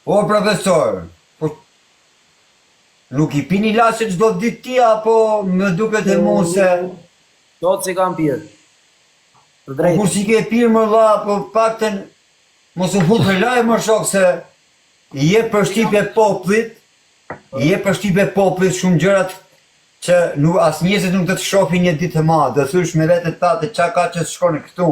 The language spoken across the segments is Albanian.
O profesor, po nuk I pini lashe çdo ditë ti, apo më duket e mu se... Do të si kam pirë. Të Po drejtë. kur si ke pirë më dha, po pakten mos u fut për lajë më shok se I jep përshtypje popullit, I jep përshtypje popullit shumë gjërat që nuk as njerëzit nuk do të shohin një ditë të madhe, do thysh me veten tatë çka ka që shkon këtu.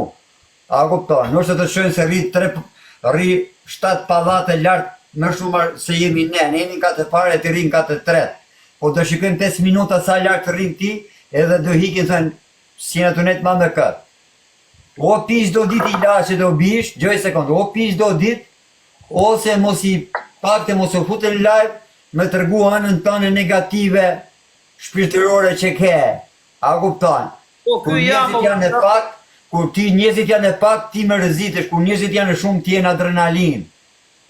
A kupton? Nëse të shohin se rri 7 pallate lart më shumë se jemi ne jemi katë parë të rrin katë tretë. Po do shikojmë 5 minuta sa lart rrin ti, edhe do hikin thënë si na tunet më me kët. O pish do ditë ilaçe do bish, gjoj sekond, o pish do ditë, ose mos I pakte mos u futen live, me tregu anën tënde negative shpirtërore që ke. A kupton? Po, Kur ky jam, njerëzit janë e pak, kur ti njerëzit janë e pak, ti më rrezitesh, kur njerëzit janë shumë ti jeni adrenalin.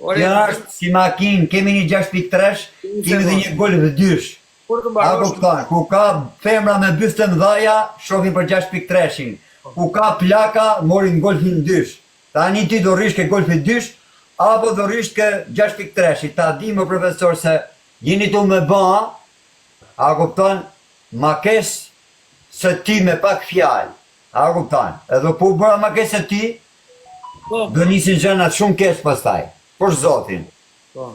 Ore, Ti është si makinë, kemi një 6.3, kemi dhe një Golf 2. kur të A mbarosh, kupton? Ku ka femra me byste mëdhaja, shohin për 6.3-shin. Ku ka plaka, morin Golfin 2. Tani ti do rrish ke Golfi 2, apo do rrish ke 6.3-shi. Ta di më profesor se jeni tu me ba, a kupton, ma kes se ti me pak fjalë. A kupton? Edhe po bëra ma kes se ti, po, do nisin gjënat shumë keq pastaj. Për zotin. po.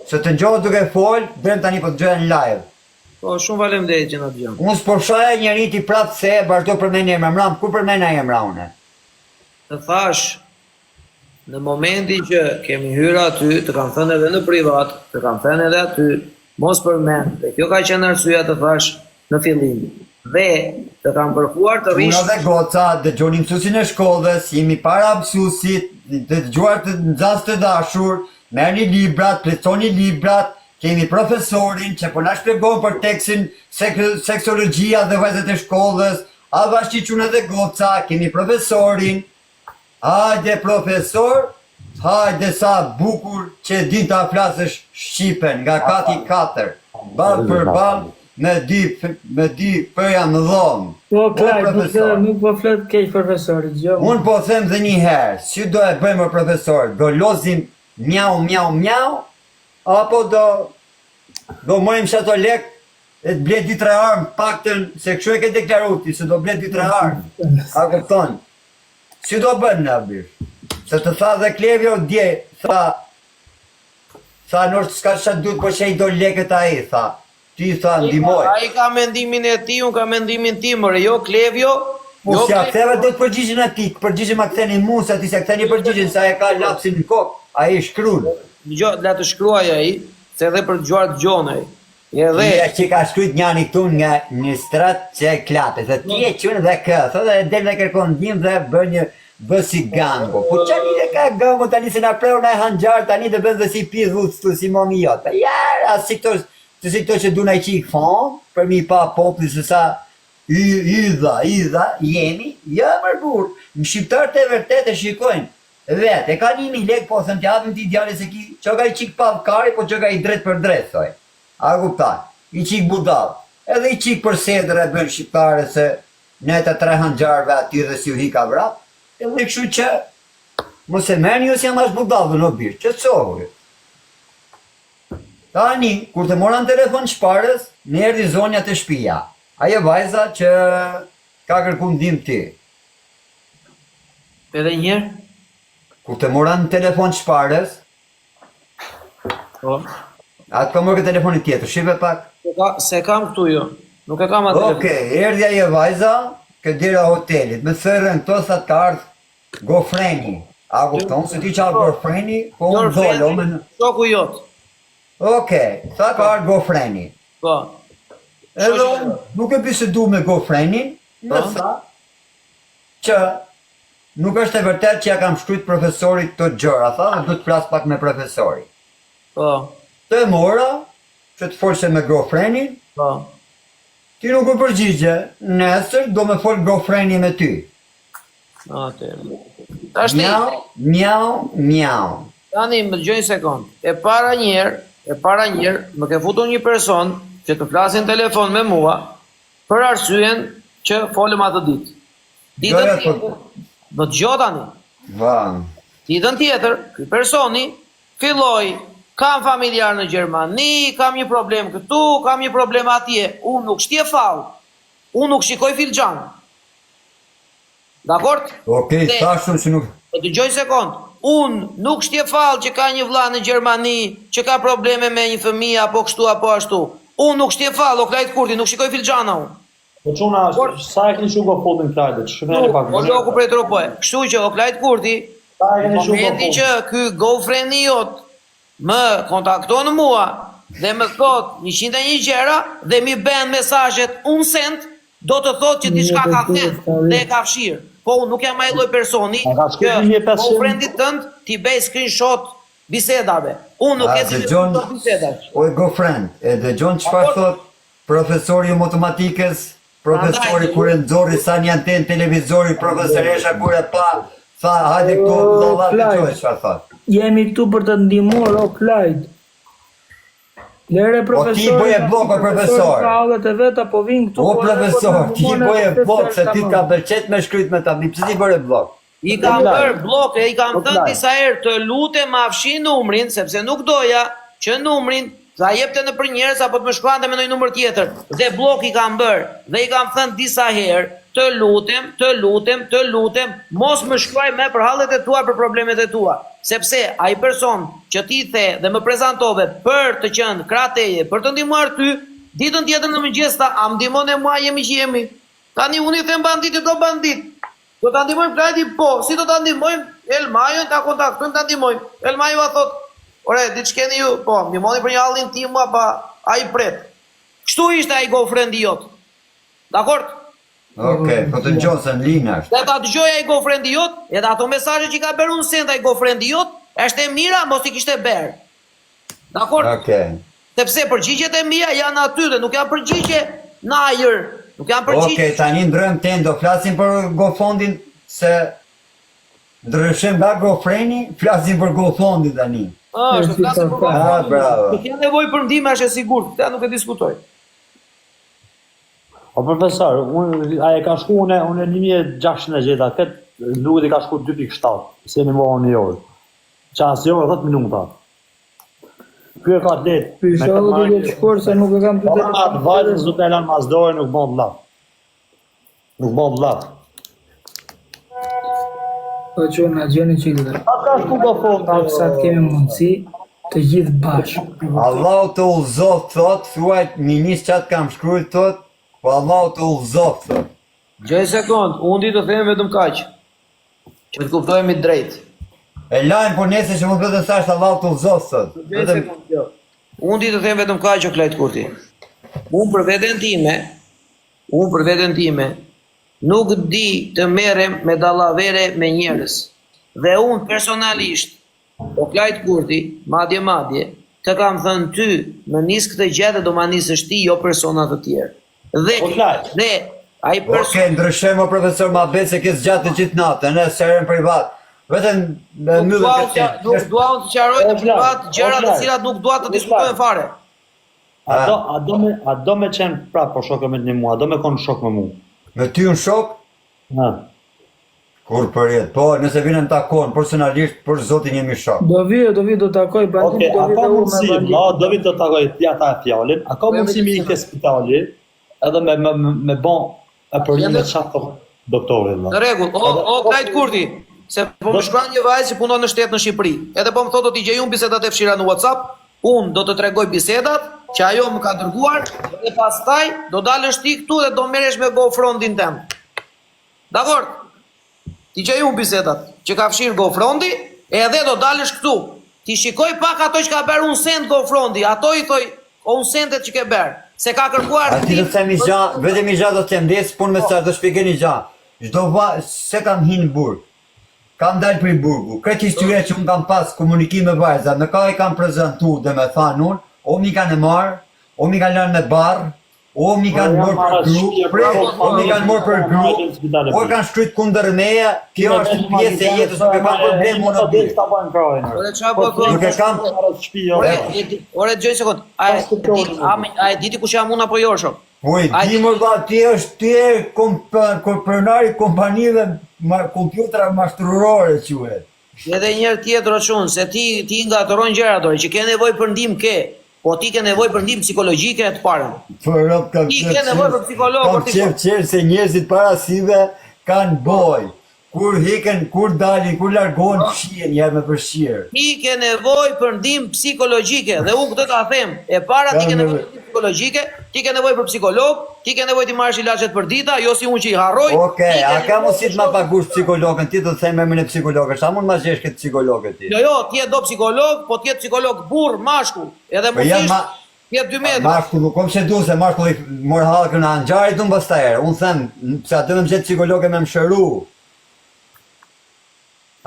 Se të njohë duke fol, drejt tani po të gjëhen live. Po, shumë faleminderit që na dëgjon. Unë s'po shaja njëri ti prapë se vazhdo përmend emra mram, ku përmenda emra une? Të thash, në momenti që kemi hyrë aty, të kam thënë edhe në privat, të kam thënë edhe aty, mos përmend, dhe kjo ka qenë arsyeja të thash në fillim. Dhe të kam kërkuar të rish... Unë dhe goca, dëgjoni mësuesin e shkollës, jemi para mësuesit, dëgjuar të nxënës të dashur, merrni librat, plotësoni librat, kemi profesorin që po na shpjegon për tekstin seksologjia dhe vajzat e shkollës, a bashkë çuna dhe goca, kemi profesorin. Hajde profesor, hajde sa bukur që din ta flasësh shqipen nga kati 4. Ball për ball me di pëja më dhomë. Po, Klaj, profesor. nuk po flet keq profesorit, jo. Unë po them dhe një herë, si do e bëjmë profesor, do lozim mjau, mjau, mjau, apo do mojmë që ato lek e të blet 2-3 armë, paktën, se kështu e ke deklaruti, se do blet 2-3 armë. A kupton? Si do bënë në bish? Se të tha dhe Klevjo dje, tha nështë s'ka që duhet po që I do leket a I, tha. Ti tha ndimoj. Ai ka mendimin e tij, unë ka mendimin tim, re, jo Klevjo. Po Jo si a ktheve do të përgjigjen ati, përgjigjen ma ktheni mu, se ati se ktheni përgjigjen, sa e ka lapsin në kokë, a I shkruan. Dëgjoj, la të shkruaj ai, se edhe për dëgjuar dëgjon ai. Edhe Ja që ka shkryt njani këtu nga një strat që e klape, dhe ti e qënë dhe këtë, dhe del dhe kërkon njëm dhe bë si gango. Po qani dhe ka gango, tani se na preu na e hanxar, tani dhe bën dhe si pidhut, si momi jote. Ja, as si këto që du na I qik fond, për mi pa popli se sa idha, jemi, ja mërbur. Në shqiptarët e vërtet e shikojnë. Vetë, e ka 1.000 lek, po thëmë t'japim t'i ideale se ki, që ka I qik pavkari, po që ka I drejt për drejt, thoj. A kuptan, I qik budal, edhe I qik për sedër e bën shqiptare se ne të 3 hanxarve aty dhe si u hika vrap, edhe kështu që mos e merrni ju si jam as budal dhe në birë, që të sohur. Tani, kur të moran telefon shparës, në erdi zonja të shpia. Ajo vajza që ka kërku ndim ti. edhe njëherë, Kur të moran telefon shparës, po. atë ka morë telefonit tjetër, shive pak. Se kam këtu jo. Nuk e kam atë. Okej, erdi ajo vajza, këtë dira hotelit, me thërën këto sa të ardhë gofreni. A kupton, se ti qarë gofreni, po unë dole, me... Shoku jot. Okej, sa ka ardhë gofreni. Po. Edhe unë nuk e bisedu me gofrenin, në tha që nuk është e vërtet që ja kam shkryt profesorit të gjëra, tha, dhe du të flas pak me profesori. Po. Të mora, që të folse me gofrenin, Po. ti nuk u përgjigje, nesër do me fol gofreni me ty. Atë. Tashti, Mjau. tani më dëgjoj një sekond. E para njerë, më ke futur një person që të flasin telefon me mua për arsyen që folëm atë ditë. Ditën tjetër, më dëgjoj tani. Va. Ditën tjetër, ky personi filloi kam familjar në Gjermani, kam një problem këtu, kam një problem atje. Unë nuk shtje fal. Unë nuk shikoj filxhan. Dakord? Okej, thashun që nuk... Po dëgjoj sekond. Unë nuk shtje fal që ka një vlla në Gjermani, që ka probleme me një fëmijë apo kështu apo ashtu. Unë nuk shtje fal, o Klajt Kurti, nuk shikoj filxhana unë. Po çuna, sa e keni shumë fotin Klajtit? Shënojeni pak. Po loku prej tropoje. Kështu që o Klajt Kurti, Sa e keni shumë momenti që ky girlfriend jot më kontakton mua dhe më thot 101 gjëra dhe mi bën mesazhet unë send, do të thotë që diçka ka thënë dhe e ka fshir. Po unë nuk jam ai lloj personi ka që shkruar 1500. girlfriendit tënd ti bëj screenshot bisedave. Unë nuk e di dëgjon, bisedash. o girlfriend, e dëgjon çfarë thot profesori i matematikës, profesori kur e nxorri sa një anten televizori, profesoresha kur e pa, tha hajde këtu valla dëgjoj çfarë thot. Jemi këtu për të ndihmuar o Clyde. Lere profesor. ti bëje blok, o profesor. Ka hallet e vet apo vin këtu. O po, profesor, po, ti po, bëje po, blok se ti tamam. ka pëlqet me shkryt me ta, pse ti bëre blok? I kam bërë bloke, i kam thënë disa herë të lutem ma fshi numrin, sepse nuk doja që numrin ta jepte në për njerëz apo të më shkruante me ndonjë numër tjetër. Dhe blok i kam bërë dhe i kam thënë disa herë të lutem, mos më shkruaj me për hallet e tua, për problemet e tua. Sepse ai person që ti the dhe më prezantove për të qenë krah teje, për të ndihmuar ty, ditën tjetër në mëngjes ta a ndihmon e mua jemi që jemi. Tani unë i them banditit do bandit. Do ta ndihmojmë Klajtin, po, si do ta ndihmojmë? Elmajon ta kontaktojmë ta ndihmojmë. Elmaju a thot, ore, diç keni ju, po, ndihmoni për një hallin tim pa ai pret. Kështu ishte ai girlfriendi jot. Dakord? Okej, po të gjosen lina është. Dhe ta dëgjoj ai girlfriendi jot, edhe ato mesazhe që ka bërë unë send ai girlfriendi jot, është e mira, mos i kishte bërë. Dakord? Okej. Sepse përgjigjet e mia janë aty dhe nuk janë përgjigje në ajër. Nuk janë përgjigje. Okej, tani ndrojmë ten, do flasim për GoFundin se ndryshim nga GoFriend'i, flasim për GoFundin tani. Është flasë për Ah, bravo. Nuk ka nevojë për ndihmë, është e sigurt. Këtë nuk e diskutoj. O profesor, a e ka shku unë 1600 gjeta, këtë duhet i ka shku 2.7, se në mohën një orë. Qasë orë 10 minuta. Ky e ka letë. Pysha u duhet të shkur se nuk e kam të Atë vajtën zë të elan mazdore nuk bën të latë. Nuk bën të latë. Po që në gjeni që i dhe. Atë ka shku GoFundin. Sa të kemi mundësi të gjithë bashkë. Allahu të ullëzof, thot, thuaj, minis qatë kam shkrujt, thot, po Allahu të ullëzof, thot. Gjej sekond, unë di të them vetëm kaq. Që të kuptojmë drejt. E lajmë, por nese që mund të thash Allahu të ullëzof, thot. Gjej sekond, jo. Unë di të them vetëm kaq o Klajt Kurti. Unë për veten time, nuk di të merrem me dallavere me njerëz. Dhe unë personalisht, o Klajt Kurti, madje, të kam thënë ty, më nis këtë gjë dhe do ma nisësh ti, jo persona të tjerë. O Klajt. Dhe ai person Okej, ndryshem o profesor ma bet se kes gjatë të gjithë natën, e sërën privat. Vetëm me myllën këtë Nuk dua unë të qaroj të privat gjëra të cilat nuk dua të diskutojnë fare. A do me qenë prapë po shokë me një mua, a do me konë shok me mu? Me ty unë shok, Ha. kur për jetë, po nëse vinen të takon, personalisht për zotin jemi shok. Do vi, do takoj bandit, Oke, do a vi ka dhe unë mundësi, me bandit. do vi të takoj tja ta fjallin, a ka mundësi mi ke spitali, edhe me bon e përgjim me qatë doktorin. Në rregull, o Klajt Kurti, se po më shkruan një vajzë që punon në shtet në Shqipëri. Edhe po më thotë do t'i gjej unë bisedat e fshira në WhatsApp, unë do të tregoj bisedat që ajo më ka dërguar dhe pastaj do dalësh ti këtu dhe do merresh me GoFundin tëm. Dakor? Ti gjej unë bisedat që ka fshir GoFundi, edhe do dalësh këtu. Ti shikoj pak ato që ka bërë unë send GoFundi, ato i thoj unë sendet që ke bërë. Se ka kërkuar A ti do të them i gja, vetëm i gja do të them des, punë me sa do shpjegoj një gja. Çdo se kam hinë në burg. Kam dalë për i burgu. Këtë historia që unë kam pas komunikim me vajza, në ka i kam prezentu dhe me thanë unë, o mi kanë e marë, o mi kanë lanë me barë, o mi kanë morë për gru, o mi kanë morë për gru, o kanë shkryt kundër meja, kjo është pjesë e jetës, nuk e kam problem unë në bërë. Ore çfarë po Nuk e kam, Ore, gjoj sekond. A e diti kush jam unë apo jo shok? po i di më dha, ti e pronari kompanive kompjutra mashtrurore quhet. Edhe një herë tjetër o çun, se ti ngatëron gjërat dorë, që ke nevojë për ndihmë ke, po ti ke nevojë për ndihmë psikologjike të parën. Po rop kam Ti ke nevojë për psikolog për ti. qef se njerëzit para sive kanë boj. Kur heken, kur dalin, kur largohen, fshihen njerë me përshirë. Ti ke nevojë për ndihmë psikologjike dhe unë këtë ta them. E para ti ke nevojë për ndihmë psikologjike, ti ke nevojë për psikolog, ti ke nevojë të marrësh ilaçet për dita, jo si unë që i harroj. Okej, a ka mundësi të ma pagush psikologën, ti do të them emrin e psikologës, sa mund ma gjesh këtë psikologët ti? Jo, ti je do psikolog, po ti je psikolog burr, mashkull, edhe mundisht ti je 2 metra. Mashkull, kom që du se mashkull i mor hallkën në anxharit unë pastajrë. Unë them, se atë më gjetë psikologe me më shëru.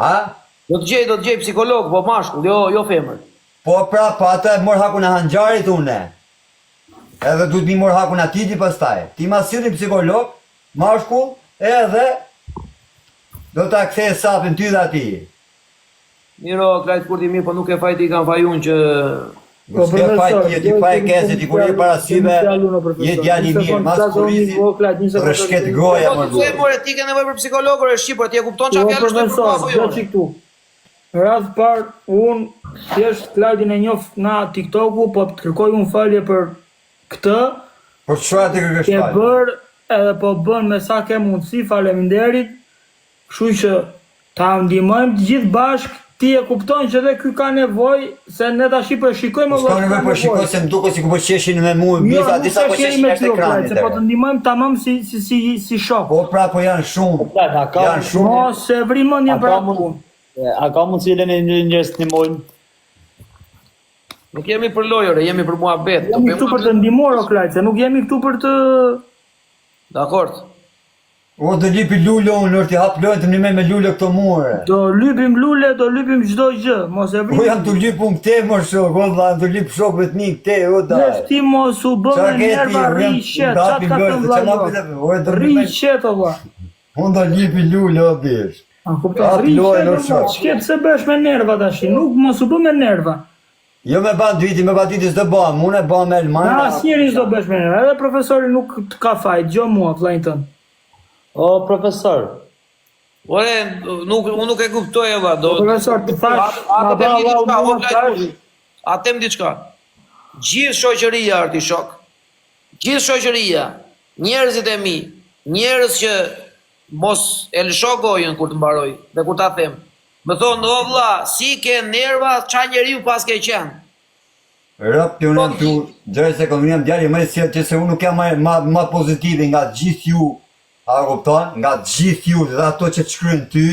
A? Do të gjej psikolog, po mashkull, jo femër. Po pra, po atë e mor hakun e hanxharit une. Edhe du të mi mor hakun atiti pastaj. Ti ma silli psikolog, mashkull, edhe do ta kthej sapin ty dhe ati. Miro, Klajt Kurti mirë, po nuk e fajti i kanë fajun që... Po s'ke fajt ti pa e kese, ti kur je para syve, je djali mirë, mas kurisi, rëshket goja Po më të thuaj more, ti ke nevojë për psikolog, ore shqipër, ti e kupton çfarë fjalë është për apo jo? këtu. Radh par, unë thjesht Klajtin e njoh nga TikToku, po të kërkoj unë falje për këtë, por çfarë të kërkësh ke falje? bër edhe po bën me sa ke mundësi, faleminderit, kështu që ta ndihmojmë të gjithë bashk. Ti e kupton që dhe ky ka nevojë, se ne tash po shikojmë S'ka nevojë po shikoj se më duket sikur po qeshin me mua, bisa disa po qeshin në ekranit. Po të ndihmojmë tamam si shok. Po pra po janë shumë. Janë shumë. Mos e vri mendjen për atë. A ka mundësi lene njerëz të ndihmojnë? Nuk jemi për lojëre, jemi për muhabet. Jemi këtu për të ndihmuar o Klajt, se nuk jemi këtu për të... Dakor. O do lipi lule unë, nërti hap lojnë të një me lule këto mure. Do lypim lule, do lypim çdo gjë, mos e vri. Po jam të lip unë këte më shok, o dhe jam të lip shokët mi këte, o da. Vesh ti mos u bë me nerva, rri qet, qatë ka të vlajot. Rri qet o vla. Unë do lipi lule o bish. A kupton, rri qet o vla, shket se bësh me nerva tash, nuk mos u bë me nerva. Jo me banditi, me banditi s'do bëhem, unë e bëhem me Elmana. Na asnjëri s'do bësh me nerva, edhe profesori nuk të ka faj, gjo mua, vllajën tënd. O, profesor. Ore, unë nuk e kuptoj eva, do... Profesor, të thash, ma ba Atem diçka. Gjithë shoqëria arti shok. Gjithë shoqëria, njerëzit e mi, njerëz që mos e lësho gojën kur të mbaroj, dhe kur ta them. Më thonë, o vlla, si ke nerva, qa njeriu pas ke qenë. Rëp të unë tu, gjërë se këmë jam djali më e sjellë që se unë nuk jam ma pozitive nga gjithë ju, a kupton, nga gjithë ju dhe ato që të shkrynë ty,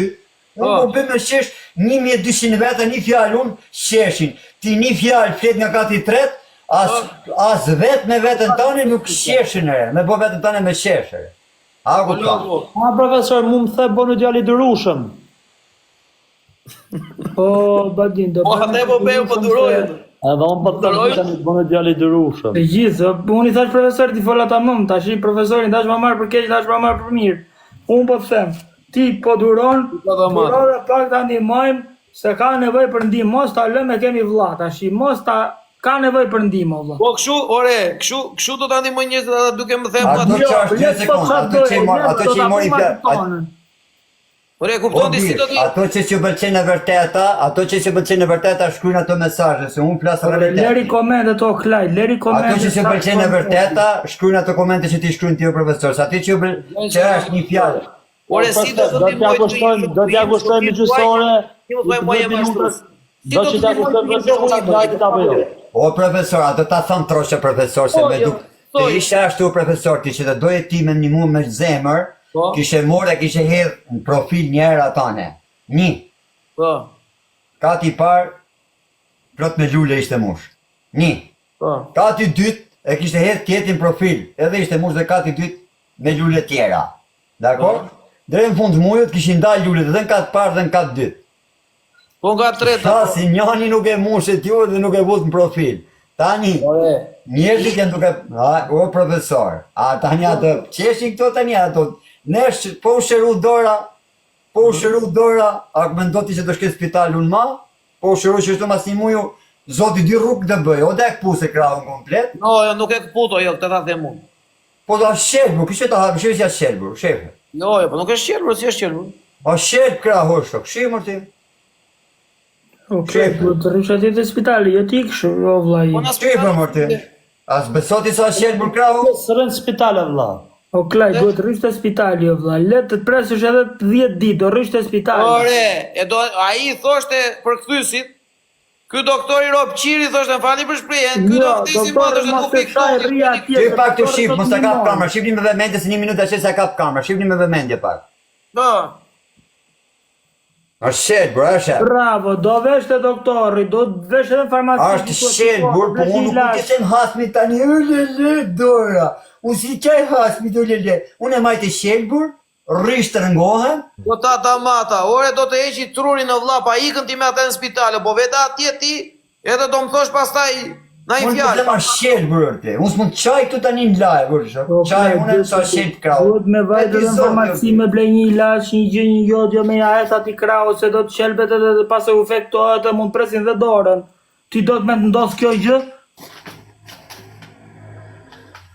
unë po bëjmë në shesh 1200 vete, një fjallë unë sheshin. Ti një fjallë flet nga kati tret, as vetë me vetën tane nuk sheshin e, me po vetën tane me sheshe. A kupton? A, profesor, mu më the bënu djali dërushëm. Po, Badin, do... Po, atë po bëjmë po durojën. Edhe unë po të bënu djali dërushëm. Të gjithë, unë i thash profesor ti fola tamam, tash i profesorin tash ma marr për keq, tash ma marr për mirë. Unë po të them, ti po duron, dhe pak ta ndihmojmë, se ka nevojë për ndihmë, mos ta lëmë e kemi vlla, tash mos ta ka nevojë për ndihmë vlla. Po kështu, ore, kështu do ta ndihmoj njerëzit ata duke më thënë Ato që është 2 sekundë, ato që i mori fjalë. Ore, kupton ti si do ti? Ato që që pëlqen e vërteta, ato që që pëlqen e vërteta shkruajnë ato mesazhe, se unë flas realitet. Leri komente to Klajt, leri komente. Ato që pëlqen e vërteta shkruajnë ato komente që ti shkruan ti o profesor. Sa ti që është një fjalë. Ore, si do të ndihmoj? Do t'ja kushtojmë gjysore. Ti më thuaj mua jam ashtu. Do që t'ja kushtojmë gjysore apo jo? O profesor, ato ta thon troshë profesor se me duk. Ti ishe ashtu profesor ti që të doje ti me një mua me zemër. Kishe morë e kishe hedhë në profil njëherë atane. Një. Po. Kati parë, plot me lule ishte mush. Një. Po. Kati dytë, e kishte hedhë tjetin profil. Edhe ishte mush dhe kati dytë me lule tjera. Dakor? Dere në fund mujët kishin dalë lule dhe në katë parë dhe në katë dytë. Po nga treta. Sa si njani nuk e mushet ju dhe nuk e vut në profil. Tani, njerëzit janë duke... O profesor, a tani atë qeshin këto tani ato... Nesh, po u shëru dora, a mendo ti që do shke spital unë ma, po u shëru që shtu mas një muju, zoti 2 rrugë dhe bëj, o dhe e këpuse krahun komplet. No, nuk e këputo, jo, këtë ta them unë. Po da shqelbur, kështë ta hapë, shqelbur si a shqelbur, shefe. Jo, po nuk është qelbur, si është qelbur. O shqelb krahu shok, shqimër ti. Okej, duhet të rrish atje te spitali, jo ti iksh, o vllai. Po na Që i për mërti? As besot i sa shelë për krahu? Sërën spitale, vëlla. O Klaj, duhet të rrish te spitali, o vllai. Le të presësh edhe 10 ditë, do rrish te spitali. Ore, ai thoshte për kthysit, ky doktori Rob Qiri thoshte fali për shprehjen, ky Jo, doktori si doktori thoshte mos nuk e i shaj rri atje. Që pak të doktori shqip, do mos të kap t'ndihmon. kamera, shqipni me vëmendje se 1 minutë ashe se kap kamera, shqipni me vëmendje pak. Po. Është shelë, bro, është shelë. Bravo, do vesh te doktori, do vesh edhe në farmaci. Është shelë, bro, po unë nuk të sem hasmi tani, lele, dora. Unë si qaj hasmi, do lele. Unë e majtë shelë, bro, rrisht të rëngohen. Po ta mata, ore do të heqi trurin në vlla, pa ikën ti me atë në spitale, po vete atje ti, edhe do më thosh pastaj na i Unë të fjalë. zema shelë, bro, te. Unë s'mund qaj këtu tani në lajë, bro, qaj unë e sa shelë të krau. Duhet me vajtë edhe në farmaci me blej një ilaç, një gjë, një jodjo me jahet ati krau, se do të shelbet edhe pas e u fektohet e mund presin dhe dorën. Ti do të me të ndodh kjo gjë?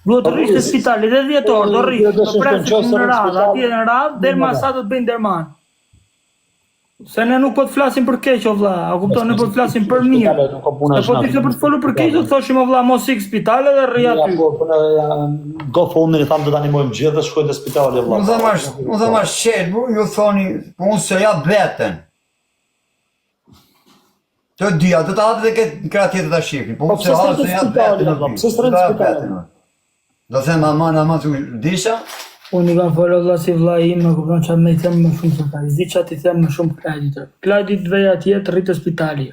Duhet të rrish te spitali, dhe 10 orë, do rrish, do presin në radhë, atje në radhë, dhe ma sa do të bëjnë derman. Se ne nuk po të flasim për keq, o vlla, a kupton, ne po të flasim për mirë. Se po të ishte për të folur për keq, do të thoshim o vlla mos ik spitale dhe rri aty. Go fondin i thamë do të animojmë gjithë dhe shkojnë të spitali, vëlla. Unë thëma shelë, bro, ju thoni, po unë se ja veten. Të dyja, do të hapë dhe këtë kra tjetë të shifri, po unë se hapë se ja veten. Pse s'rën spitali? Do të them aman të disha, Unë i kam folë vlla si vlla im, më kupton çfarë më i them më shumë se ta. Zdi çfarë ti them më shumë Klajdit. Klajdi të vej atje të rri te spitali.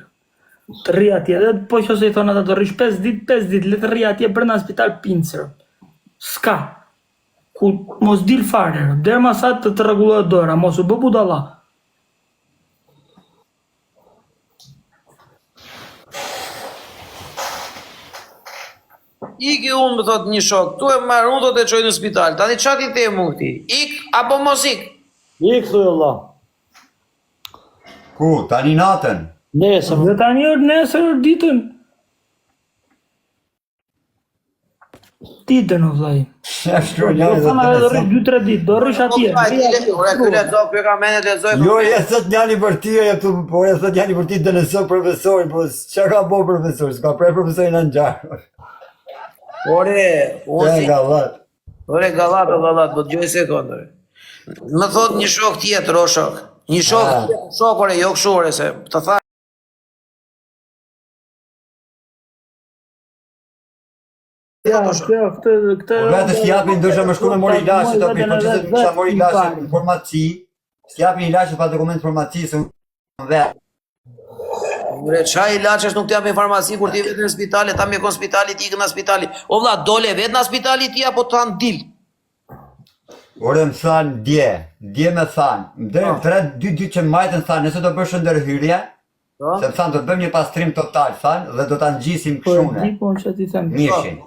Të rri atje, dhe po qose i thon ata do rrish 5 ditë, le të rri atje brenda spital pincer. S'ka. Ku mos dil fare, derma sa të rregullohet dora, mos u bë budalla. Iki unë më thot një shok, tu e marrë unë do të çoj në spital. Tani çfarë ti them mu ti? Ik apo mos ik? I këthu, vëlla. ku, tani natën. Nesër, Dhe tani është nesër ditën. Ditën o vllai. Ja shkruaj Do janë thona do rri dhe 2-3 ditë, do rrish atje. Ore, ky lexo, ky ka mendet lexoj. Jo, e thot njani për ty, e tu, po e thot njani për ty të nëso profesorin, po çka ka bo profesor, s'ka prej profesorin në ngjarë. Ore, unë si Gallat. Ore gallat, do dëgjoj sekondë. Më thot një shok tjetër, o shok. Një shok, ore, jo kështu ore se të tha. Ja, këtë Vetë s'japin ndosha më shku me mori ilaçe të api, po që se kisha mori ilaçe në farmaci, s'japin ilaçe pa dokument farmaci, se unë vetë. Ore, çaj ilaçesh nuk t'japin farmaci kur ti vetë në spitali, ta mjekon spitali, ti ikën në spitali. O vlla, dole vetë në spitali ti apo të dil. Ore më thanë dje me thanë, dhe 2 ditë që majtën thanë, nëse do bësh ndërhyrje, se më thanë do të bëjmë një pastrim total, thanë, dhe do ta ngjisim këshune, Po që ti them. mishin.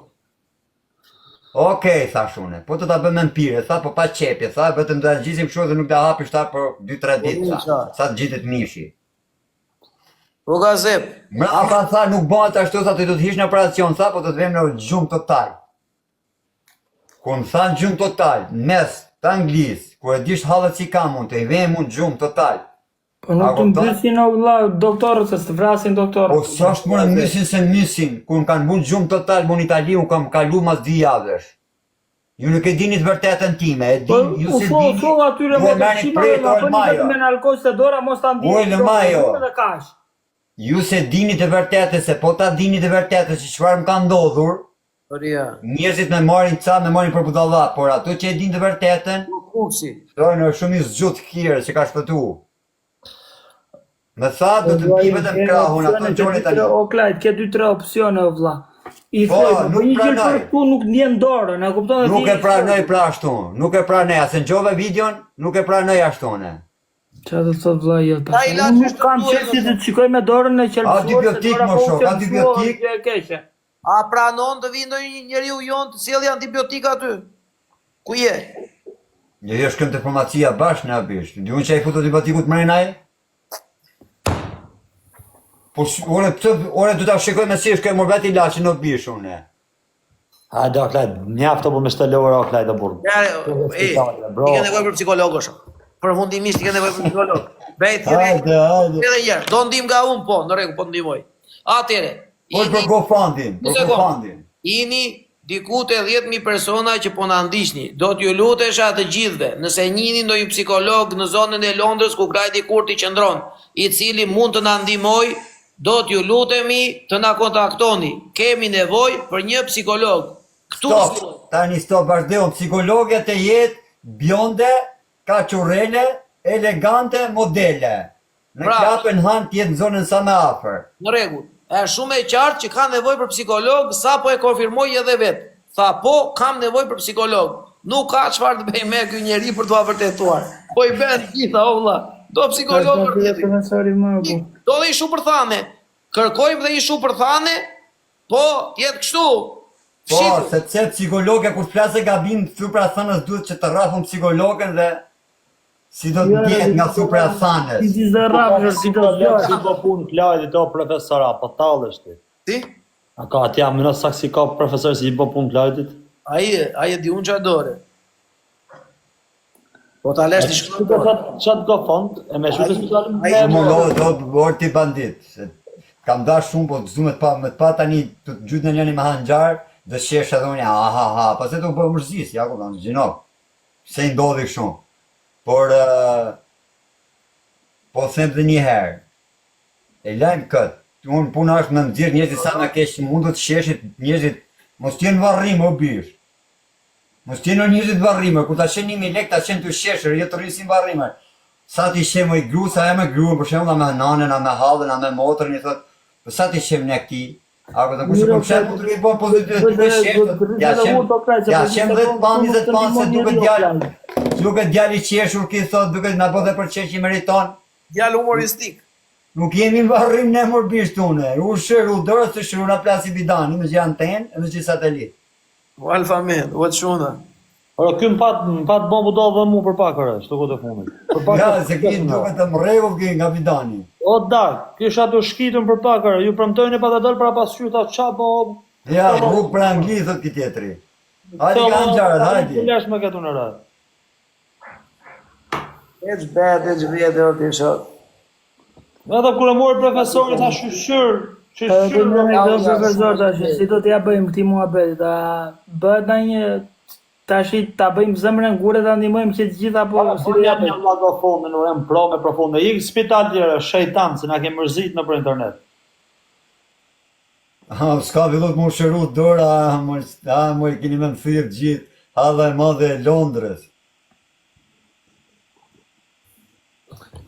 Okej, thash une, po të ta bëjmë empire, tha, po pa qepje, tha, vetëm do ta ngjisim kështu dhe nuk ta hapish ta për 2-3 ditë, tha, sa të gjitet mishi. Po gazep. Ata tha, nuk bëhet ashtu, tha, ti do të hish në operacion, tha, po do të vem në gjumë total. Ku më thanë gjumë total, mes të anglisë, ku e dish halët si kam unë, të i vem unë gjumë total. Po nuk të mbysin o vlla doktorët se të vrasin doktorët. Po së është më në mysin se mysin, ku më kanë bunë gjumë total, më në Itali, unë kam kalu mas 2 javësh. Ju nuk e dini të vërtetën time, e Po din, ju se u dini, fol atyre ju me e merrni dëshima, prej apo të një vetëm me alkool se dora mos ta ndini. Oj, në majo. Dhe kash. ju se dini të vërtetën, se po ta dini të vërtetën, që çfarë më ka ndodhur, Oria. njerëzit me marrin ca, me marrin për budalla, por ato që e din të vërtetën, Kuksi. shtojnë është shumë i zgjut hirë që ka shpëtu. Me tha, do të mbi vetëm krahun, ato gjone tani. O Klajt, ke 2-3 opsione o vlla. I Po, thoj, nuk një gjë pranoj. për këtu nuk ndjen dorën, e kupton? Nuk e pranoj pra ashtu, nuk e pranoj, asë në gjove videon, nuk e pranoj ashtu ne. Çfarë do të thot vlla jot? Ta ilaç Nuk është kam të çështje të të shikoj me dorën e qelbësuar. Antibiotik, mo shok, antibiotik. E keqe. A pranon të vinë ndonjë njeriu jon të sjellë antibiotika aty? Ku je? Jo shkëm të farmacia bashkë në abish, di unë që e futu antibiotikut më rejnaj? Po, ore du ta shikoj me si është ke mor vetë ilaçi në bish unë. hajde, o Klajt, mjafto po me shtelore, o Klajt, o burë. I ke nevojë për psikolog, o shok. Përfundimisht i ke nevojë për psikolog. Bejt, Hajde, hajde. edhe njerë, do ndim nga unë, po, në rregull, po ndimoj. Atere, Por për GoFundin, për GoFundin. jini diku të 10.000 persona që po na ndiqni. Do t'ju lutesha të gjithëve, nëse njini ndonjë psikolog në zonën e Londrës ku Grajti Kurti qëndron, i cili mund të na ndihmoj, do t'ju lutemi të na kontaktoni. Kemi nevojë për një psikolog. Këtu Stop, tani stop, vazhdo, psikologe të jetë bjonde, kaqurele, elegante, modele. Në Bravo. klapën hanë tjetë në zonën sa me afer. në rregull. Është shumë e qartë që ka nevojë për psikolog, sapo e konfirmoi edhe vet. Tha po, kam nevojë për psikolog. Nuk ka çfarë të bëj me ky njeri për t'u vërtetuar. Po i bën gjitha o vlla. Do psikolog për Është tjetër. profesori më po. Do dhe i shupërthane. Kërkojmë dhe i shupërthane, po tjetë kështu. Po, sepse psikologe kur flasë gabim supra thanës duhet që të rrafëm psikologën dhe si do të ndjehet nga supra Ti thanës. ti zërraf, është si do të Si bësh. po punë klajdi to profesora, po tallesh ti. Si? A ka atja më nësë saksi ka profesor si i po punë klajtit? Ai e di unë çfarë dore. Po ta lesh ti shkruaj. Qatë ka fond, e me shutë spitalin? ai- Më lo do të bërë ti bandit. Se kam dash shumë, po të me të pa tani të gjytë në njëni me hanxar, dhe shesh edhe unë, ha, pas e të bërë mërzis, ja ku kanë gjinok. Se i ndodhi shumë. Por, po them dhe një herë, e lajmë këtë, unë puna është me më dzirë njerëzit sa në kesh mundu të sheshit njerëzit, mos t'jenë varrime o bish. Mos t'jenë njerëzit varrime, kur ta shenë 1.000 lek, ta shenë të sheshër, jetë të rrisin varrime. Sa ti shem i gru, sa e me gru, për shemë, me nanën, a me hallën, a me motorën, i thot, për sa ti shem në këti, a këtë kushe për shemë, mund të rritë bërë pozitiv, duke shemë, ja shem 10 pan, 20 pan, se duke djali qeshur, ki thot, duke në po dhe për qesh i meriton, Djalë humoristik. nuk jemi në varrim ne mor bisht une, u shër, u dorë, të shër, una plasi bidani, me që janë tenë, me që satelit. O alfamen, o të shuna. Ora, ky më pat bombu do dhe mu për pak kërë, shtu këtë fundit. Për pak Ja, se ki duke të më regull ki nga bidani. O dak, kisha të shkitun për pak kërë, ju premtojnë e pa të dëllë pra pas qyta qa po... Ja, rrug për angli, thot ki tjetëri. Hajdi ka në gjarët, hajdi. Kulesh me këtë në rrë. It's bad, it's bad, o të shot. Edhe kur e mori profesorit, tha shqyr, Po në do profesor tash, si do t'ja bëjmë këti muhabet, ta bëhet na një tash ta bëjmë zemrën gure ta ndihmojmë që të gjitha po si do ja Një bëjmë. vlago fonde, në rem pro me profunde. Ik spital tjere, shejtan, se na ke mërzit në për internet. Ha, s'ka villot më shëru dora, më keni me më thyrë gjithë, hadha e madhe e Londrës.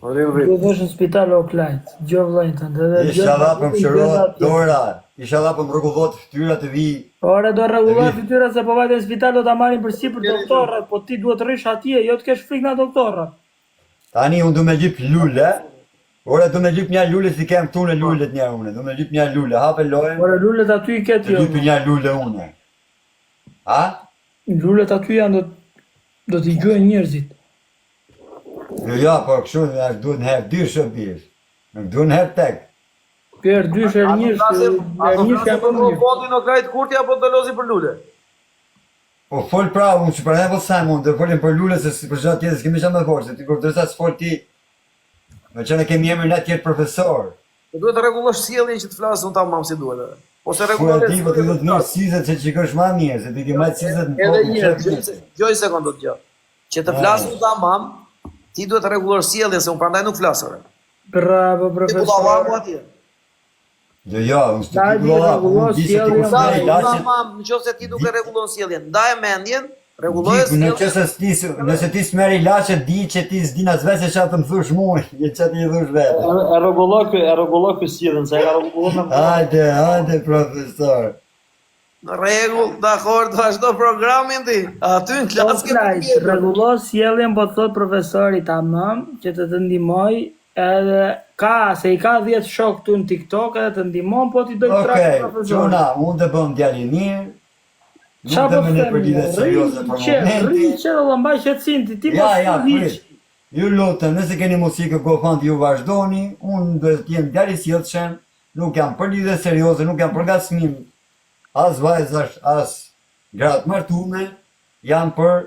Do vesh në spital o klajt, gjo vllajtën, edhe Isha dha për më shërot dora, isha dha për më rëgullot ftyra të vi. Ore do rregulloj fytyra se po vajte në spital do ta marrin për sipër doktorët, po ti duhet rrish atje, jo të kesh frikë nga doktorët. Tani unë du me gjip lule, ore du me gjip një lule si kem këtu në lullet një une, du me gjip një lule, hape lojën, Ore lulet aty i ket të jo. gjip një lule une. Ha? Lulet aty janë do t'i gjojnë njerëzit. Jo, ja, por kështu është duhet në herë dy shëbish, nuk duhet në herë tek. Për dy herë njerëz, herë njerëz janë më mirë. Fondin o Grajt Kurti apo të lozi për lule? Po fol pra, unë që për po sa mund, dhe folim për lule, se si për gjatë tjetës kemi qa me forë, se ti kur dërsa s'fol ti, me që ne kemi emrin atë tjetë profesor. Po duhet të rregullosh sjelljen që të flasë unë ta mam si duhet. Ose Po e rregullosh. ti, po të do të mirë sizet se që kësh ma mirë, se ti ke majtë sizet në Edhe kokë një në herë, qëtë. gjoj sekondë të gjë. Që të flasë unë ta mam, ti duhet të rregullosh sjelljen se unë prandaj nuk flasore. Bravo Ti po ta profesor. vamu atje. Jo, jo, unë së Ta të di tikulla, rregullo unë di se ti sjelljen, kur Sa s'me unë ta ilaqet, mam, nëse ti duke rregullon sjelljen, ndaje mendjen, rregulloje di, në sjelljen. qëse nëse ti s'mer ilaqet, di që ti s'dina zvese që atë më thush mui, je që ti i thush vete. E rregulloj ky sjellën, se e ka rregulluar me Hajde, profesor. Në rregull, dakor, të vazhdo programin ti. Aty në klasë ke Klajt, rregullo sjelljen po thot profesori tamam që të ndihmoj edhe se i ka 10 shok këtu në TikTok edhe të ndihmon po ti do të Okej, trajtë profesorin. quna, unë të bëm djali mirë, Qa nuk po të më në për lidhe them? serioze për momenti. Rri që do mbaj qetësin ti Ja, mos ja, hiç. prit. Ju lutëm, nëse keni musikë GoFund ju vazhdoni, unë do të jem djali sjellshëm, nuk jam për lidhe serioze, nuk jam për ngacmim, as vajzash, as gratë martume, jam për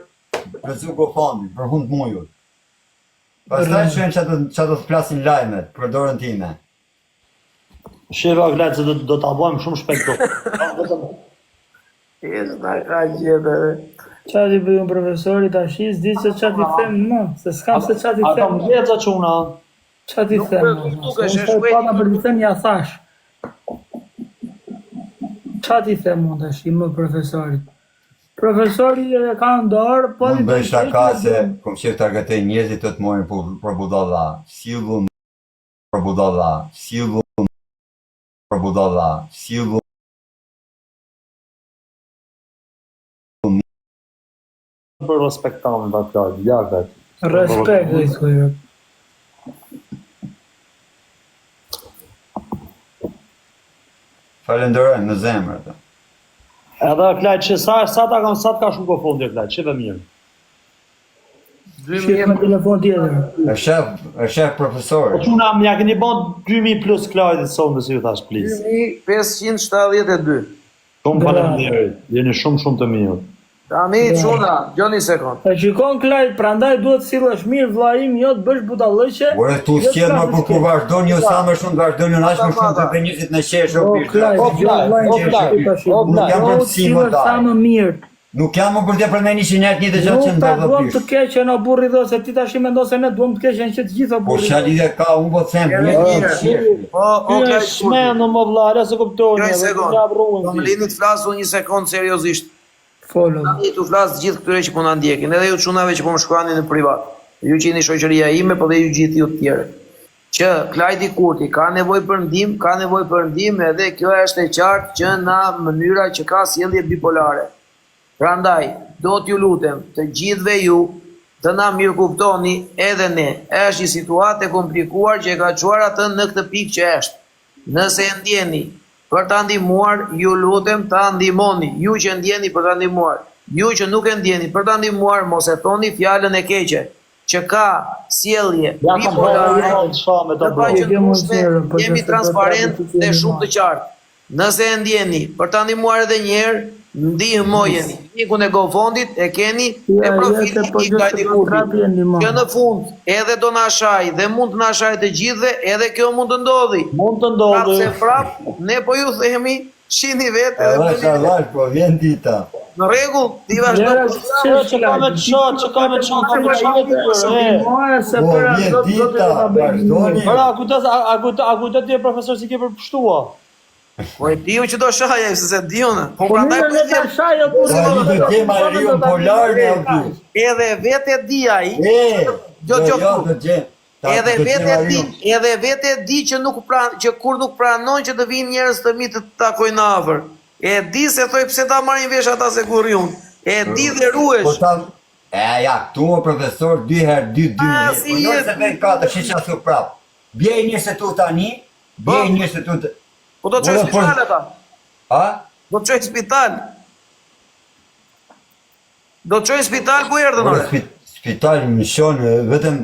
plëcu GoFundin, për hund mujut. Pastaj shojmë që do të flasin lajmet për dorën time. Sheva vllajt se do ta bëjmë shumë shpejt këto. Ishta ka gjithë. Qa t'i bëjmë profesori tash, s'di se qa t'i them më, se s'kam se qa t'i Ata them. më vjetë çuna. Qa t'i them më, dukesh e unë shkruaj pata për t'i them ja thash. Qa t'i them më tash, më profesori. Profesori e ka në dorë, po Unë bëj shaka se kom qef të argëtej njerëzit të morin për budalla. Sillu për budalla. Sillu për budalla. Sillu Për respektamin ta fjalë, ja vet. respekt dhe i thujë. falenderoj në zemër atë. Edhe vllajt që sa të ka shumë ko fondi vllajt, çeve mirë. Shqip me telefon tjetër. E shef Po profesor. çuna më ja keni bën 2000 plus klajt sonde si ju thash please. 2572. Shumë faleminderit. Jeni shumë të mirë. Tani çuna, gjoni sekond. E qikon Klajt, prandaj duhet sillesh mirë vlla im, jo të bësh budallëqe. Ore tu s'qel më për kur vazhdoni jo sa më shumë vazhdoni aq më shumë të bënjësit në qesh o O bishë. Klajt, O, jo Klajt, vllajin o, që Klajt, shqip tash. o, Klajt. Jam Jo për si më sillesh sa daj. më mirë. Nuk jam më për të për me 100 një të gjatë që Nuk në ta bërë duam të pishë. keqen o burri do se ti tash i mendon se ne duam të keqen që të gjitha Po burri. qa lidhe ka, unë po të them, një të qesh. Po, Ky okay. është shmenu më vllare se kuptoni. Një sekond. Ja Do brun. më lini të flasu një sekond seriozisht. Folë. Tani tu flas të gjithë këtyre që po na ndjekin, edhe ju çunave që po më shkruani në privat. Ju që jeni shoqëria ime, po dhe ju gjithë ju të tjerë. Që Klajdi Kurti ka nevojë për ndihmë, edhe kjo është e qartë që në mënyra që ka sjellje bipolare. Prandaj, do t'ju lutem të gjithëve ju të na mirë kuptoni edhe ne. Është një situatë e komplikuar që e ka çuar atë në këtë pikë që është. Nëse e ndjeni për ta ndihmuar, ju lutem ta ndihmoni. Ju që ndjeni për ta ndihmuar, ju që nuk e ndjeni për ta ndihmuar, mos e thoni fjalën e keqe që ka sjellje Ja kam bipolare. bërë shamë Të të pa bëj. që kushte jemi transparent dhe shumë të qartë. Nëse e ndjeni për ta ndihmuar edhe një herë, ndihmojeni. Linkun e GoFundit e keni e profilit i Klajdi Kurti. Që në fund edhe do na shaj dhe mund të na shaj të gjithëve, edhe kjo mund të ndodhi. Mund të Prap ndodhi. se prap, ne po ju themi, shini vetë edhe Edhe bëni sa vetë. lash, po vjen dita. Në rregull, ti vazhdo. Që ka me çot, që ka me çot, ka me çot. Se Po për vjen ato do dita, të ta bëjmë. vazhdoni. Ora, a kujto ti profesor si ke përpushtua? Po e diu që do shaje, se se diu në. Po Po prandaj mirë po ne e ta them, shajë po. Sa një të gjem arion polar në aty. edhe vetë e di ai. Jo, Jo, do gjem. Edhe vetë e di që që kur nuk pranon që të vinë njerëz të mi të takojnë afër. E di se thoj pse ta marrin vesh ata se kurri unë. E di dhe Po ruhesh. ta ja, këtu o profesor 2 herë 2 Ah, 2. si Po jo jetë. se vjen 4 shiç ashtu prap. Bjej një se tu tani, bjej një se tu. Po do të çojë Ora, po- spital ata. A? Do të çojë spital. Do të çojë spital ku erdhën Ora, ore. Spitali më shon vetëm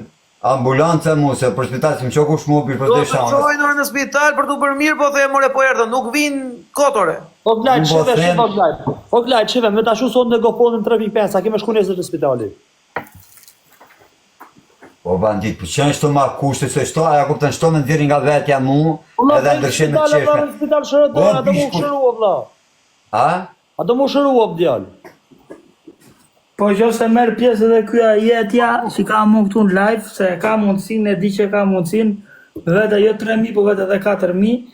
ambulanca mu se për spital si më qoku shmopi për Do të të shanës. çojnë ore në spital për të bërë mirë, po them ore po erdhën, nuk vinë kotore. O vllaj, Unë po çeve, them- o vllaj. O vllaj, çeve, me tashu son në GoFundin 3.5, sa kemë shku nesër në spitali. Po bandit, po qenë shto ma kushte se shto, aja kuptën shto me nxirri nga vetja mu, edhe ndryshe me qeshme. Në spital shërotor, O, atë mu bishku. shëru o vlla. A? Atë mu shëru o djal. Po që se merë pjesë edhe kjo jetja që ka mu këtu në live, se ka mundësin, e di që ka mundësin, vetë jo 3.000, po vetë edhe 4.000,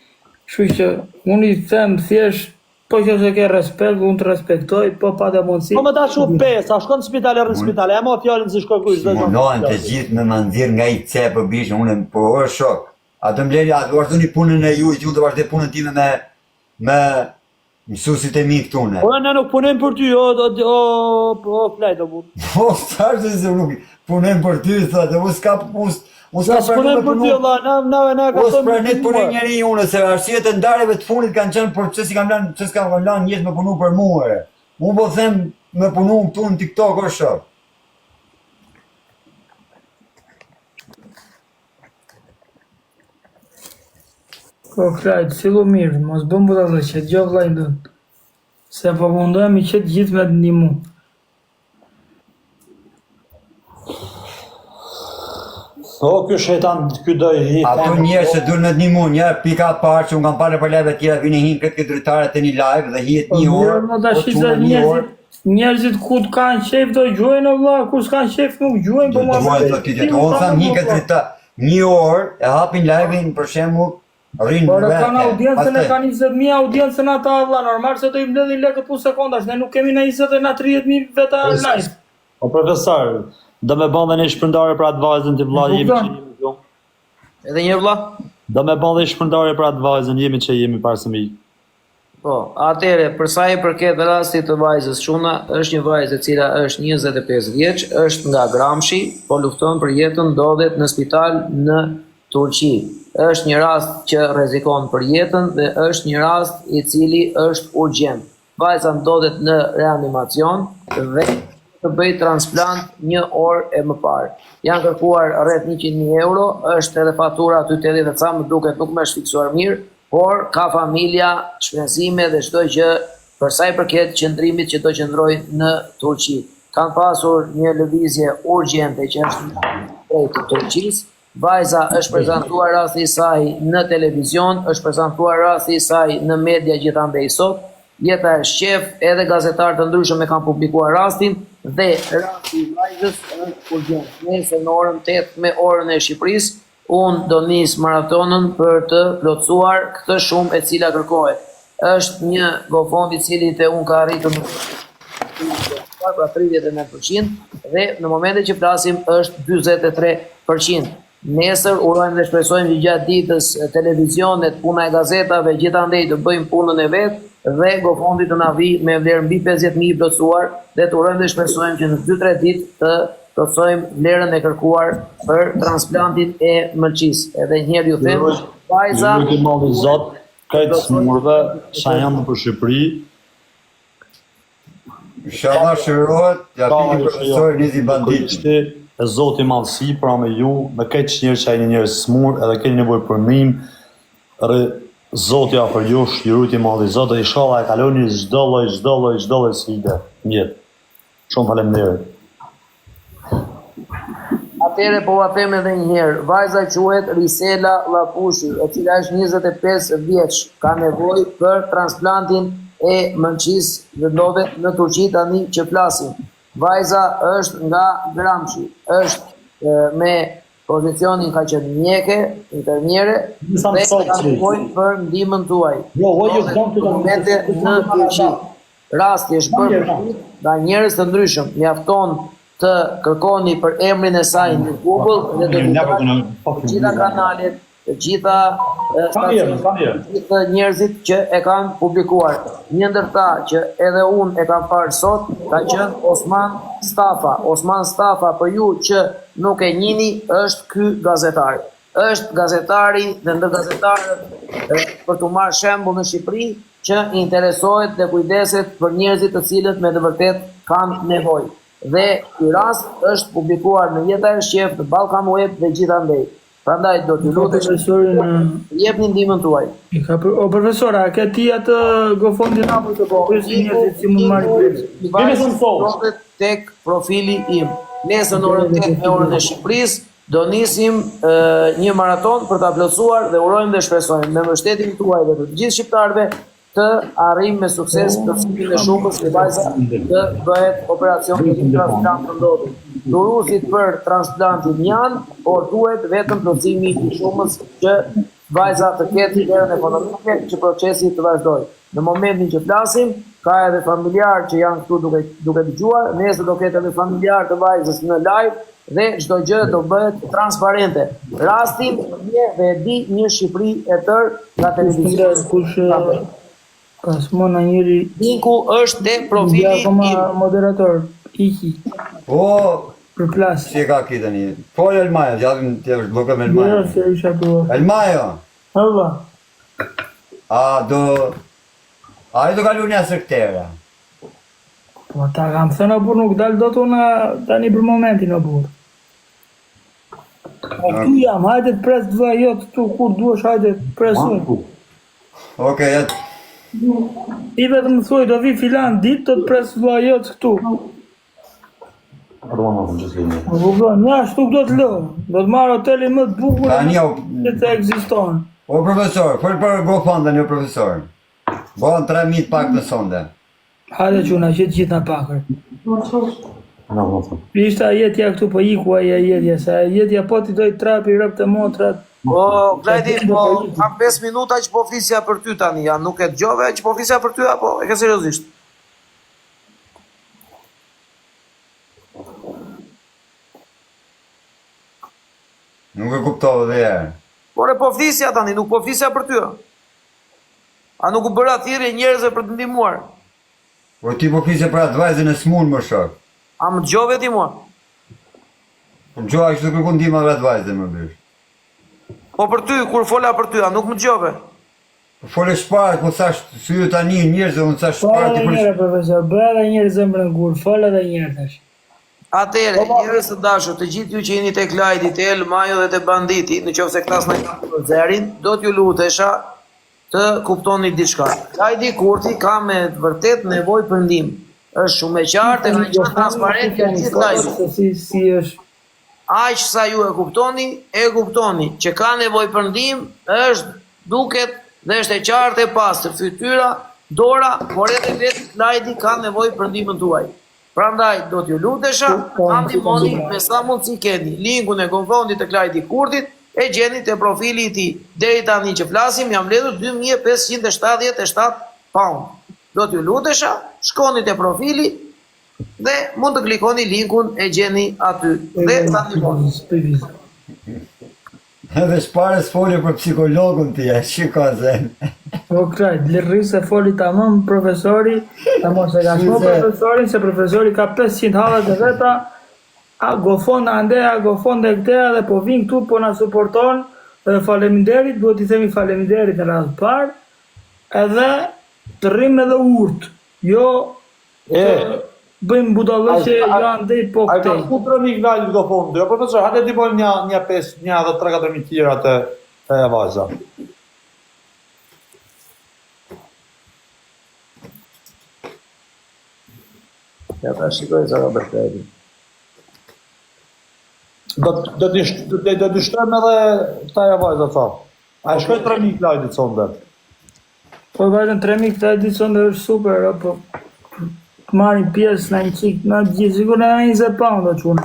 shu që unë i them thjesht, po që se ke respekt, unë të respektoj, po pa të mundësi. Po me tashu 5, a shkon në spital e rrën spital, e ma fjallin si shkoj kush dhe Munohen të gjithë me më nxirë nga i cepë bishë, unë po është shok. A të mbleri, a të vazhdoni punën e ju, që unë të vazhdoj punën time me mësusit e mi këtune. Po ne nuk punim për ty, o klejt, o bu. Po, s'ashtë se nuk punem për ty, thate, unë s'ka Sa s'punim për ty, Allah, na ka Os thëmë pranit punë njeri unë, se arsiet e ndareve të funit kanë qenë për që s'kam lanë njerëz me punu për mua. Unë po them me punu këtu në TikTok është shok. Po krajt, fillu mirë, mos bëm buta dhe që gjo vlajnë dënë. Se po mundohemi që të gjithë me të një mu. O, ky shetan, ky do i Ato njerëz që duan në një mund, një pika parë që unë kam parë për live tjera vini hin këtë drejtare të një live dhe hihet një orë. Më tash se njerëzit ku të kanë qef do gjojnë valla, kur s'kan qef nuk gjojnë, po Unë tham hin këtë drejta një orë e hapin live-in për shembull rrin por vetë. kanë audiencën e kanë 20.000 audiencën ata valla, normal se do i mbledhin lekët për sekondash, ne nuk kemi në 20 e na 30.000 veta live. O profesor, do me bën dhe një shpërndarje për atë vajzën të vëlla jemi që jemi këtu. Edhe një vëlla? Do me bën dhe një shpërndarje për atë vajzën jemi që jemi parsëmi. Po, atëre, për sa i përket rastit të vajzës Çuna, është një vajzë e cila është 25 vjeç, është nga Gramshi, po lufton për jetën, ndodhet në spital në Turqi. Është një rast që rrezikon për jetën dhe është një rast i cili është urgjent. Vajza ndodhet në reanimacion dhe të bëj transplant një orë e më parë. Janë kërkuar rreth 100.000 euro, është edhe fatura aty të edhe ca më duket nuk më është fiksuar mirë, por ka familja, shpenzime dhe çdo gjë për sa i përket qëndrimit që do qëndroj në Turqi. Kanë pasur një lëvizje urgjente që është drejt të Turqisë. Vajza është prezantuar rasti i saj në televizion, është prezantuar rasti i saj në media gjithandej sot. Jeta është qef, edhe gazetarë të ndryshëm e kanë publikuar rastin dhe rasti i vajzës është urgjent. Nesër në orën 8 me orën e Shqipërisë, unë do nis maratonën për të plotësuar këtë shumë e cila kërkohet. Është një GoFund i cili te unë ka arritur në pra 39% dhe në momentin që flasim është 43%. Nesër urojmë dhe shpresojmë që gjatë ditës televizionet, puna e gazetave, gjithandej të bëjmë punën e vetë dhe GoFundi të na vi me vlerë mbi 50.000 plotësuar dhe të urojmë dhe shpresojmë që në 2-3 ditë të plotësojmë vlerën e kërkuar për transplantin e mëlçisë. Edhe një herë ju them, vajza Ju lutem Allahu Zot, këtë smurve sa janë për Shqipëri. Inshallah shërohet, ja piki profesor Nizi Bandit. E Zoti madhësi pra me ju, me këtë njerëz që jeni njerëz smur, edhe keni nevojë për ndihmë, Zoti ja për jush, ju lutem Allahu Zot, dhe inshallah e kaloni çdo lloj si ide. Mirë. Shumë faleminderit. Atëre po va them edhe një herë, vajza quhet Risela Llapushi, e cila është 25 vjeç, ka nevojë për transplantin e mëlçisë dhe ndodhet në Turqi tani që flasim. Vajza është nga Gramshi, është me pozicionin ka qenë mjeke, intermjere, dhe ka nevojë për ndihmën tuaj. Momente në Turqi. Rasti është bërë nga njerëz të ndryshëm, mjafton të kërkoni për emrin e saj në Google dhe do të gjitha kanalet, të gjitha njerëzit që e kanë publikuar. Një ndër ta që edhe unë e kam parë sot ka qenë Osman Stafa. Osman Stafa, për ju që nuk e njihni, është ky gazetar. Është gazetari dhe ndër gazetarët për të marrë shembull në Shqipëri që interesohet dhe kujdeset për njerëzit të cilët me të vërtet kanë nevojë. Dhe ky rast është publikuar në Jeta e Shqef, në Ballkan Web dhe gjithandej. Prandaj do t'ju lutem jepni ndihmën tuaj. O profesora, ke ti atë GoFundin apo të bëjë njerëzit si mund marrin pjesë? Tek profili im. Nesër në orën 8 me orën e Shqipërisë do nisim një maraton për ta plotësuar dhe urojmë dhe shpresojmë me mbështetjen tuaj dhe të gjithë shqiptarëve të arrijmë me sukses plotësimin e shumës dhe vajza të bëhet operacion për transplant të ndodhur. Durusit për transplantin janë, por duhet vetëm plotësimi i shumës që vajza të ketë vlerën ekonomike që procesi të vazhdojë. Në momentin që flasim, ka edhe familjar që janë këtu duke dëgjuar, nesër do ketë edhe familjar të vajzës në live dhe çdo gjë do bëhet transparente. Rastin dhe e di një Shqipëri e tërë nga televizion. Kasmona njëri Linku është te profili im. Moderator, iki. Po, Për plas. si e ka këtë tani? Po, Elmajo, gjatë të blokëm Elmajo. Jo, se isha po. Elmajo, Hëlla. a i do kalu një sektere? Po ta kam thënë o burr nuk dal dot unë tani për momentin o burr. Këtu jam, hajde të pres të vëlla jot këtu kur duhesh, hajde të pres unë. Okej, jetë. I vetëm më thuaj do vi filan ditë të pres vëlla jot këtu. Do të marrë në gjithë linje. Po kupton, ja ashtu do të lë. Do të marr hotelin më të bukur Tani që të ekziston. o profesor, fol për GoFundMe, o profesor. Bon 3.000 pak në sonde. Hajde çuna, që të gjithë na pakër. Na vëmë. Ishte jetja këtu po iku aja jetja, se jetja po ti doj trapi rëp të motrat. Po, Klajdi, po, kam 5 minuta që po flisja për ty tani, ja nuk e dëgjove që po flisja për ty, apo e ke seriozisht? Nuk e kuptova dhe herë. Por e po flisja tani, nuk po flisja për ty. A nuk u bëra thirrje njerëzve për të ndihmuar? Po ti po flisje për atë vajzën e smun më shok. A më dëgjove ti mua? Po gjoa kështu kërkon ndihmë atë vajzën më bësh. Po për ty, kur fola për ty, a nuk më dëgjove? Po fole shpart, po thash sy tani njerëzve, unë thash Po shpart edhe ti njëre profesor, bëra edhe njërë zemrën gur, fol edhe njërë tash. Atëre, njerëz të dashur, të gjithë ju që jeni tek Klajdi, te El Majo dhe te Banditi, nëse këta s'na kanë zerin, do t'ju lutesha të kuptoni diçka. Klajdi Kurti ka me të vërtet nevojë për ndihmë. Është shumë e qartë, e ka qenë transparent për gjithë Klajdi. Si është. Aq sa ju e kuptoni që ka nevojë për ndihmë, është duket dhe është e qartë e pastër fytyra, dora, por edhe vetë Klajdi ka nevojë për ndihmën tuaj. Prandaj do t'ju lutesha, ndihmoni me sa mundsi keni. Linkun e GoFundit të Klajdi Kurtit e gjeni te profili i tij. Deri tani që flasim jam mbledhur 2577 pound. Do t'ju lutesha, shkoni te profili dhe mund të klikoni linkun e gjeni aty. Dhe ta ndihmoni. Edhe shpare s'folje për psikologun ti, e shiko zen. Po krajt, lirri se foli tamam profesori, tamam se ka shmo profesorin, se profesori ka 500 hallat e veta, a GoFund andeja, GoFund e këteja dhe po vinë këtu, po na suporton, dhe faleminderit, duhet i themi faleminderit në radhë parë, edhe të rrim edhe urt, jo bëjmë budallëqe, jo andej po Ai ka këtej. shku 3.000 Klajdi do fondi. Jo profesor, hajde ti bojmë një 5, një edhe 3-4.000 tjera të vajza. Ja ta shikoj sa ka bërë. Do t'i shtrem edhe taja vajza tha. A e shkoj 3.000 Klajdi sonde. Po vajtën 3.000 këta edicion dhe është super, apo të marrin pjesë në një qikë, në gjithë, sigur në 20 pound o qunë.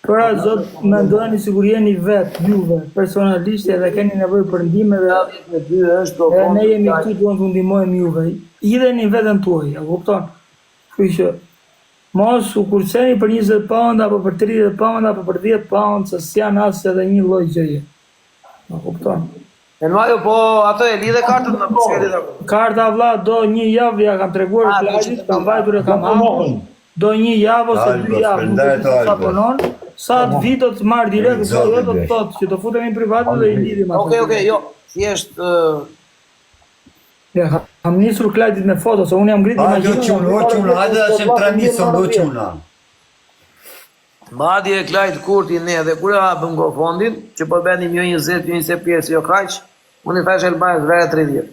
Pra, zot, me ndojeni sigur jeni vetë, juve, personalisht edhe keni nevojë për ndihmë dhe ne jemi këtu duan të ndihmojmë juve. Idheni vetën tuaj, a kupton? Kështu që mos u kurceni për 20 pound apo për 30 pound apo për 10 pound, se s'janë as edhe një lloj gjëje. A kupton? Elmajo, po ato e lidhe kartën në pëskeri dhe. Karta vlla do një javë ja kam treguar Klajdit, kam vajtur e kam hapur. Do një javë ose 2 javë, nuk e di sa punon. Sa të vit do të marr direkt, do të thotë që do futemi në privat dhe i lidhim atë. Okej, jo, thjesht Ja, kam nisur Klajdit me foto, se unë jam ngritur Ha, do quna, hajde dhe shem 3.000 son do quna. Madje e Klajdi Kurti ne dhe kur e hapëm GoFundin, që po bënim jo 20, jo 25 pjesë, jo kaq, unë i thash Elmajës vere 30.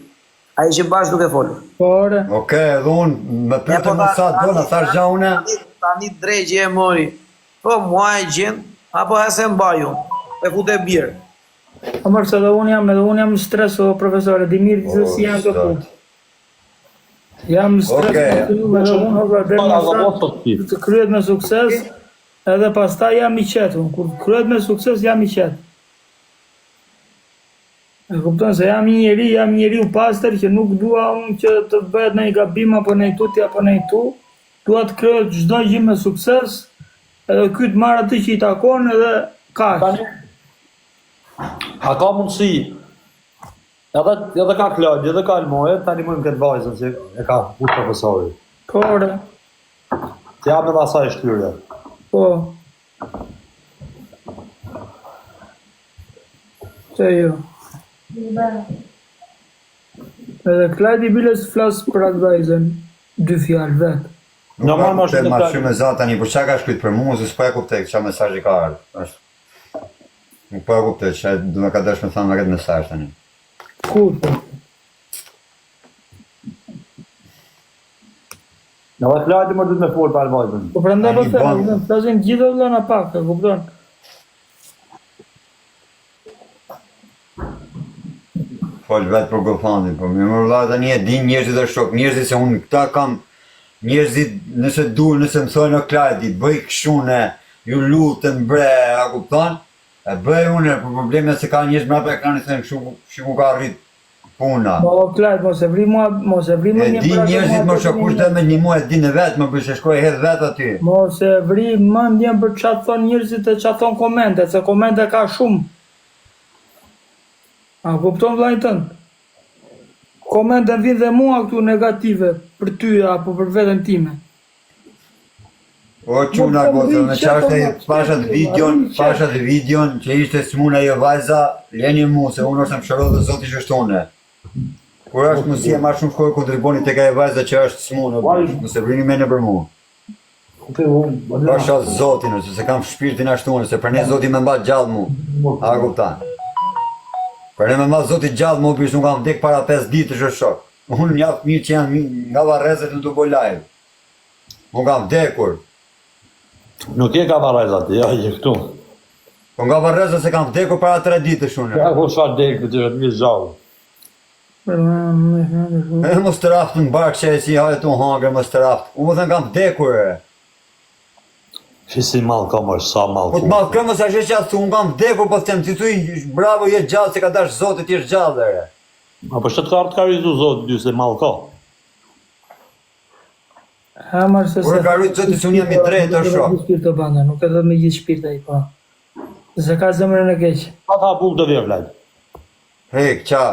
Ai ishim bashkë duke folur. Por, Okej, edhe unë me pyetëm më sa do, në thash gja une. Tani drejgje e mori. Po mua e gjen, apo hese mbaju, e fute birë. amër se edhe unë jam në stres o profesore, dimir se si jam të fut. Jam në stres, edhe unë hoga dhe të kryet me sukses, edhe pastaj jam i qetë, kur kryet me sukses jam i qetë. E kupton se jam një njeri u pastër që nuk dua unë që të bëhet në i gabim apo në i tuti apo në i tu, dua të kryet çdo gjë me sukses, edhe ky të marrë atë që i takon edhe kaq. A ka mundësi, edhe ka Klajdi, edhe ka Elmoje, tani mëjmë këtë vajzën që e ka putë profesori. Por, Të jam edhe asaj shtyrje. po. Se jo. Edhe Klajdi biles flas për atë vajzën, 2 fjalë vetë. Normal ma shumë Ma të shumë e za tani, për çka ka shkruajtur për mua, se s'po e kuptoj çfarë mesazhi ka ardhur. Nuk po e kuptoj, që do me ka dësh me thamë në këtë mesazh tani. Kur, po? Në dhe flajti më dhëtë me folë për vajzën. Po prandaj po Ai them, bon. flasim gjithë vëllana pak, e kupton? Fol vetë për gofandin, po me më vëlla tani e din njerëzit e shok, njerëzit se unë këta kam, njerëzit nëse duhen, nëse më thojnë o Klajdi, bëj këshune, ju lutem bre, a kupton? E bëj unë, për probleme se ka njerëz mrapa ekranit thënë kështu ku ka rrit puna. Po Klajt, mos e vri më E di njerëzit më shok, kush dhe me një muaj e di në vetë, më bëj se shkoj hedh vetë aty. Mos e vri mendjen për çfarë thon njerëzit e çfarë thon komentet, se komente ka shumë. A kupton vllai tënd? Komente vin dhe mua këtu negative për ty apo për veten time. O quna gotë, me qashtë e pashat videon që ishte smuna jo vajza, leni mu, se unë është më shëro dhe zoti shështone. Kur është mësia ma shumë shkoj kontriboni të ka e vajza që është smunë, mëse vrini me në për mu. Pasha zotin, se kam shpirtin ashtune, se për ne zotin me mba gjallë mu, a kuptan. Për ne me mba zotin gjallë mu, pishë nuk kam vdek para 5 ditë është shok. Unë njafë mirë që janë nga varezet në të bo live. Unë kam vdekur. Nuk e ka varajzat, ja je këtu. Po nga varezet se kam vdekur para 3 ditë shune. Ja ku shfar dekë të të një zhavë. E mos të raftë në barkë që e si hajë të hangër, mos të raftë. Unë më thënë kam vdekur e. Shisi malë ka mërë, sa malë Po të malë këmës a shë që asë unë kam vdekur, po të temë, ti thuj, bravo, je gjallë, se ka dash zotit, ti është gjallë dhe. A për shëtë ka artë ka rizu zotë, dy se malë ka. Hamar se Kur e ka rritë zotit, se unë jam i drejtë është shok. Shpirt të banda, nuk e dhe me gjithë shpirt ai po. Se ka zemrën e keq. Pa ta pullë të vjerë, vlajtë. Hek, qa.